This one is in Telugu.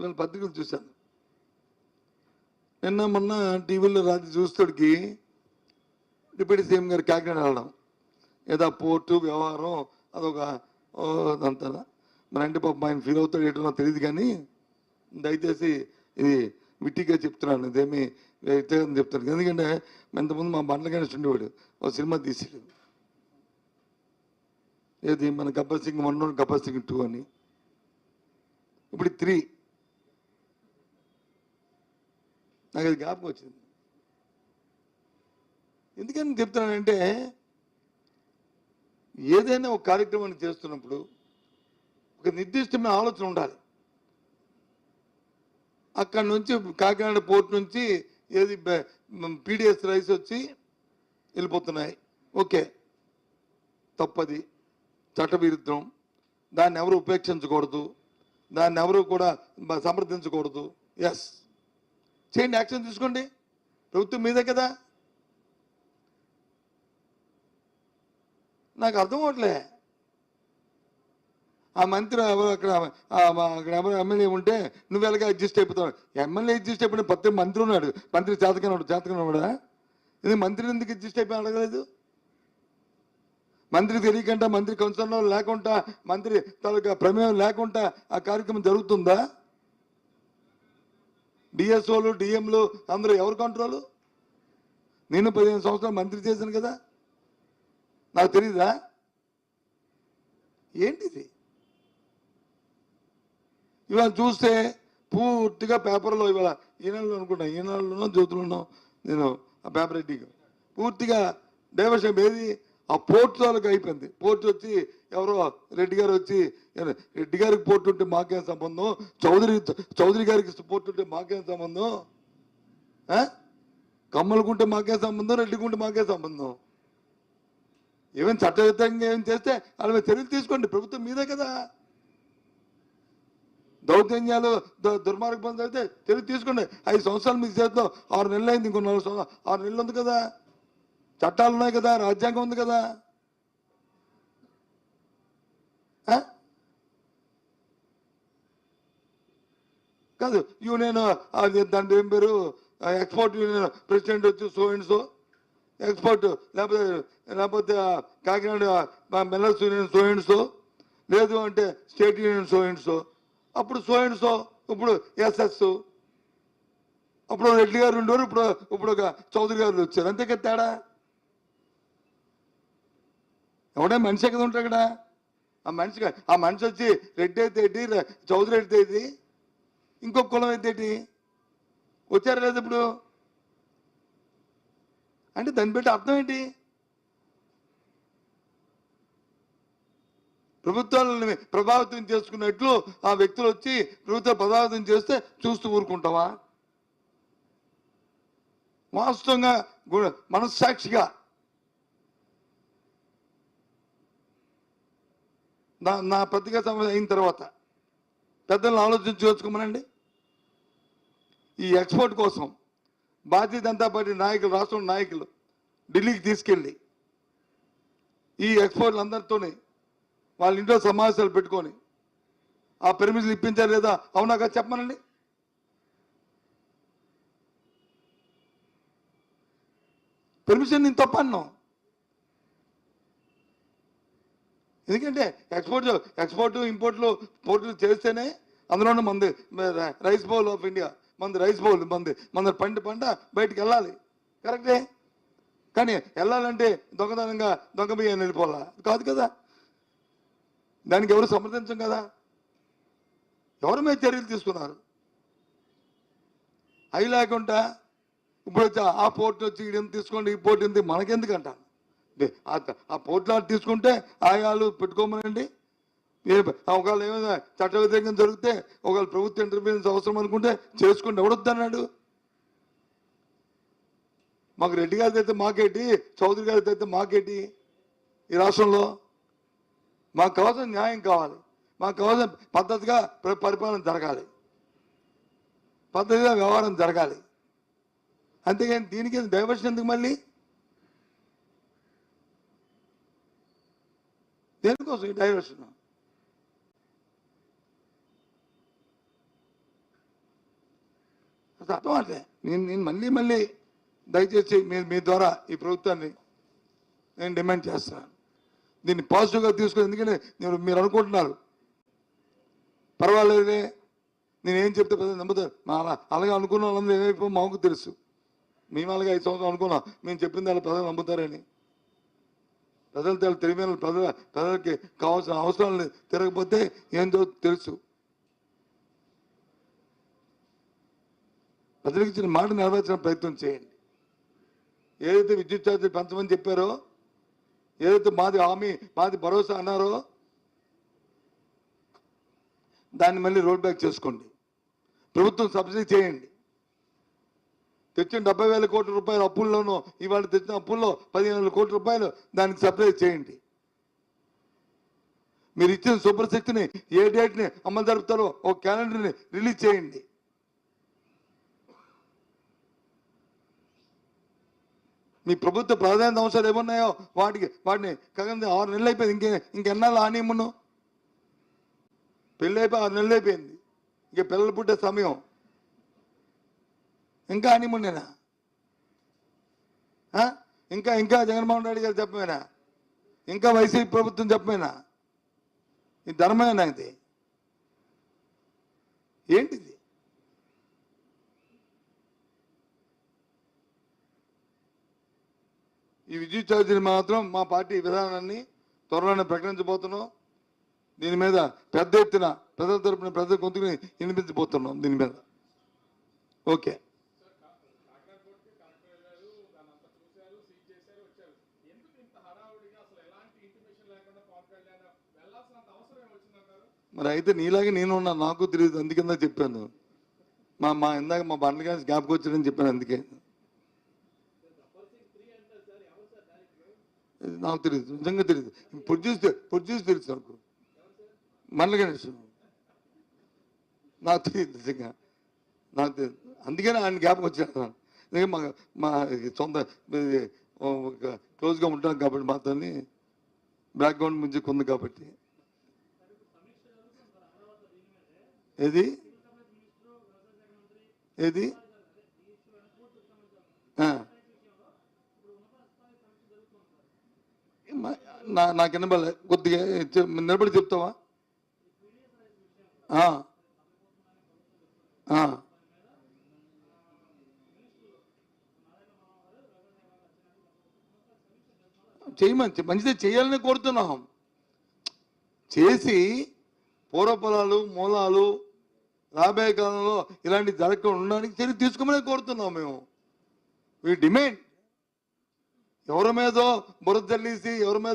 నేను పత్రికలు చూశాను. నిన్న మొన్న టీవీలో రాత్రి చూస్తాడికి డిప్యూటీ సీఎం గారు కాకినాడ వెళ్ళడం, ఏదో పోర్టు వ్యవహారం అదొక అంతా. మరి అంటే పాపం ఆయన ఫీల్ అవుతాడు ఏంటో నాకు తెలియదు, కానీ దయచేసి ఇది విట్టిగా చెప్తున్నాను, ఇదేమి వ్యక్తిగతం చెప్తాను. ఎందుకంటే ఇంతకుముందు మా బండ్ల గణేష్ ఉండేవాడు, ఒక సినిమా తీసాడు, ఏది మన గబ్బర్ సింగ్ 1, గబ్బర్ సింగ్ 2 అని. ఇప్పుడు 3 నాకు అది జ్ఞాపకం వచ్చింది. ఎందుకని చెప్తున్నానంటే, ఏదైనా ఒక కార్యక్రమాన్ని చేస్తున్నప్పుడు ఒక నిర్దిష్టమైన ఆలోచన ఉండాలి. అక్కడ నుంచి కాకినాడ పోర్ట్ నుంచి ఏది పీడిఎస్ రైస్ వచ్చి వెళ్ళిపోతున్నాయి, ఓకే, తప్పది, చట్టవిరుద్ధం, దాన్ని ఎవరు ఉపేక్షించకూడదు, దాన్ని ఎవరు కూడా సమర్థించకూడదు. ఎస్, చేయండి, యాక్షన్ తీసుకోండి, ప్రభుత్వం మీదే కదా. నాకు అర్థం అవట్లే, ఆ మంత్రి అక్కడ ఎవరు ఎమ్మెల్యే ఉంటే నువ్వు ఎలాగ అడ్జస్ట్ అయిపోతావు. ఎమ్మెల్యే అడ్జస్ట్ అయిపోయిన ప్రతి మంత్రి ఉన్నాడు, మంత్రి చేతకనవాడా? ఇది మంత్రిని ఎందుకు అడ్జస్ట్ అయిపోయి అడగలేదు? మంత్రి తెలియకుండా, మంత్రి కన్సర్న్ లేకుండా, మంత్రి తాలూకా ప్రమేయం లేకుండా ఆ కార్యక్రమం జరుగుతుందా? డిఎస్ఓలు, డిఎంలు అందరూ ఎవరు కంట్రోలు? నేను 15 సంవత్సరాలు మంత్రి చేశాను కదా, నాకు తెలీదా? ఏంటిది? ఇవాళ చూస్తే పూర్తిగా పేపర్లో, ఇవాళ ఈనాళ్ళు అనుకుంటా, ఈనాళ్ళలో జ్యోతులను నేను ఆ పేపర్ రెడ్డిగా పూర్తిగా డైవర్షన్ ఏది ఆ పోర్టు తాలూకు అయిపోయింది. పోర్టు వచ్చి ఎవరో రెడ్డి గారు వచ్చి, రెడ్డి గారికి పోర్టు ఉంటే మాకేం సంబంధం, చౌదరి గారికి పోర్టు ఉంటే మాకేం సంబంధం, కమ్మలకుంటే మాకే సంబంధం, రెడ్డికుంటే మాకే సంబంధం. ఏమైనా చట్టవిధంగా ఏం చేస్తే వాళ్ళ మీద చర్యలు తీసుకోండి, ప్రభుత్వం మీదే కదా. దౌర్జన్యాలు, దుర్మార్గ పనులు అయితే చర్యలు తీసుకోండి. 5 సంవత్సరాలు మీకు చేద్దాం, 6 నెలలు అయింది, ఇంకో 6 నెలలు ఉంది కదా, చట్టాలు ఉన్నాయి కదా, రాజ్యాంగం ఉంది కదా. కాదు యూనియన్, దాని ఏం పేరు, ఎక్స్పోర్ట్ యూనియన్ ప్రెసిడెంట్ వచ్చి సో అండ్ సో ఎక్స్పోర్ట్, లేకపోతే Kakinada millers union so and so, లేదు అంటే state union so and so, అప్పుడు సో అండ్ సో, ఇప్పుడు ఎస్ఎస్, అప్పుడు రెడ్డి గారు ఉండేవారు, ఇప్పుడు ఒక చౌదరి గారు వచ్చారు, అంతే కదా తేడా. ఎవడే మనిషి కదా ఉంటాడు కదా, ఆ మనిషి వచ్చి రెడ్డి అయితే ఏంటి, చౌదరి అయితే ఏంటి, ఇంకొక కులం అయితే ఏంటి, వచ్చారా లేదు ఇప్పుడు? అంటే దాన్ని బట్టి అర్థం ఏంటి? ప్రభుత్వాలను ప్రభావితం చేసుకున్నట్లు ఆ వ్యక్తులు వచ్చి ప్రభుత్వం ప్రభావితం చేస్తే చూస్తూ ఊరుకుంటావా? వాస్తవంగా మనస్సాక్షిగా నా పత్రికా సమావేశం అయిన తర్వాత పెద్దలను ఆలోచించుకోమనండి. ఈ ఎక్స్పోర్ట్ కోసం భారతీయ జనతా పార్టీ నాయకులు, రాష్ట్ర నాయకులు ఢిల్లీకి తీసుకెళ్ళి ఈ ఎక్స్పోర్ట్లు అందరితోనే వాళ్ళ ఇంట్లో సమావేశాలు పెట్టుకొని ఆ పెర్మిషన్ ఇప్పించారు లేదా, అవునా కదా చెప్పమనండి. పెర్మిషన్ నేను తప్పన్నాం, ఎందుకంటే ఎక్స్పోర్ట్ ఇంపోర్ట్లు పోర్టులు చేస్తేనే అందులోనే మంది రైస్ బౌల్ ఆఫ్ ఇండియా, మంది రైస్ బౌల్, మంది పంట బయటికి వెళ్ళాలి, కరెక్టే. కానీ వెళ్ళాలంటే దొంగతనంగా దొంగ బియ్యం వెళ్ళిపోవాలా? కాదు కదా, దానికి ఎవరు సమర్థించం కదా. ఎవరి మీద చర్యలు తీసుకున్నారు? అవి లేకుండా ఇప్పుడు వచ్చి ఆ పోర్టు వచ్చి ఇదేం తీసుకోండి, ఈ పోర్టు ఎంత మనకెందుకంట, ఆ పోర్టులో తీసుకుంటే ఆయాలు పెట్టుకోమనండి. ఒకవేళ ఏమైనా చట్ట వ్యతిరేకంగా జరిగితే ఒకవేళ ప్రభుత్వ ఇంటర్వ్యూన్స్ అవసరం అనుకుంటే చేసుకుంటే ఎవడొద్దన్నాడు? మాకు రెడ్డి గారిది అయితే మాకేటి, చౌదరి గారిది అయితే మాకేటి? ఈ రాష్ట్రంలో మాకు కావాల్సిన న్యాయం కావాలి, మాకు కావాల్సిన పద్ధతిగా పరిపాలన జరగాలి, పద్ధతిగా వ్యవహారం జరగాలి. అంతేగాని దీనికి డైవర్షన్ ఎందుకు? మళ్ళీ దేనికోసం ఈ డైవర్షన్? అసలు అర్థం అంటే నేను మళ్ళీ దయచేసి మీ ద్వారా ఈ ప్రభుత్వాన్ని నేను డిమాండ్ చేస్తున్నాను. దీన్ని పాజిటివ్గా తీసుకుని, ఎందుకంటే మీరు అనుకుంటున్నారు పర్వాలేదే నేనేం చెప్తే ప్రజలు నమ్ముతారు. అలాగే అనుకున్న వాళ్ళందరూ ఏమైపో మాకు తెలుసు. మేము అలాగే 5 సంవత్సరాలు అనుకున్నాం మేము చెప్పింది వాళ్ళు ప్రజలు నమ్ముతారని. ప్రజలు తెలివైన ప్రజలకి కావాల్సిన అవసరాలను తిరగకపోతే ఏందో తెలుసు. ప్రజలకు ఇచ్చిన మాట నెరవేర్చిన ప్రయత్నం చేయండి. ఏదైతే విద్యుత్ ఛార్జీలు పెంచమని చెప్పారో, ఏదైతే మాది హామీ మాది భరోసా అన్నారో దాన్ని మళ్ళీ రోడ్ బ్యాక్ చేసుకోండి. ప్రభుత్వం సబ్సిడీ చేయండి. తెచ్చిన 70,000 కోట్ల రూపాయల అప్పుల్లోనూ ఇవాళ తెచ్చిన అప్పుల్లో 15,000 కోట్ల రూపాయలు దానికి సప్లై చేయండి. మీరు ఇచ్చిన సూపర్ శక్తిని ఏ డేట్ని అమలు జరుపుతారో ఒక క్యాలెండర్ని రిలీజ్ చేయండి. మీ ప్రభుత్వ ప్రాధాన్యత అంశాలు ఏమున్నాయో వాటిని కాకుండా 6 నెలలు అయిపోయింది. ఇంకెన్నాళ్ళు హానిమ్మను? పెళ్ళి అయిపోయి 6 నెలలు అయిపోయింది. ఇంక పిల్లలు పుట్టే సమయం ఇంకా హానిమ్మనేనా? ఇంకా జగన్మోహన్ రెడ్డి గారు చెప్పమేనా? ఇంకా వైసీపీ ప్రభుత్వం చెప్పమేనా? ఇది ధర్మమేనా? ఇది ఏంటిది? ఈ విద్యుత్ ఛార్జీలు మాత్రం మా పార్టీ విధానాన్ని త్వరలోనే ప్రకటించబోతున్నాం. దీని మీద పెద్ద ఎత్తున ప్రజల తరపున ప్రజల గొంతుకుని వినిపించబోతున్నాం దీని మీద. ఓకే. మరి అయితే నీలాగే నేను ఉన్నాను, నాకు తెలియదు, అందుకిందా చెప్పాను. ఇందాక మా బండ్ల గారి జ్ఞాపకం వచ్చాడని చెప్పాను. అందుకే నాకు తెలియదు, నిజంగా తెలియదు. ప్రొడ్యూస్ తెలుసు నాకు, బండ్ల గణేష్ నాకు తెలియదు, నిజంగా నాకు తెలియదు. అందుకనే ఆయన జ్ఞాపకం వచ్చాడు. మా సొంత క్లోజ్గా ఉంటాను కాబట్టి మాతో బ్యాక్గ్రౌండ్ నుంచి కొంది కాబట్టి. ఏది నాకు వినబడలే, కొద్దిగా నిలబడి చెప్తావా? మంచిదే చేయాలని కోరుతున్నాం. చేసి పూర్వపరాలు మూలాలు రాబోయే కాలంలో ఇలాంటి జరగకుండా ఉండడానికి చర్య తీసుకోమని కోరుతున్నాం మేము. We demand. ఎవరి మీదో బురద జల్లేసి ఎవరి మీద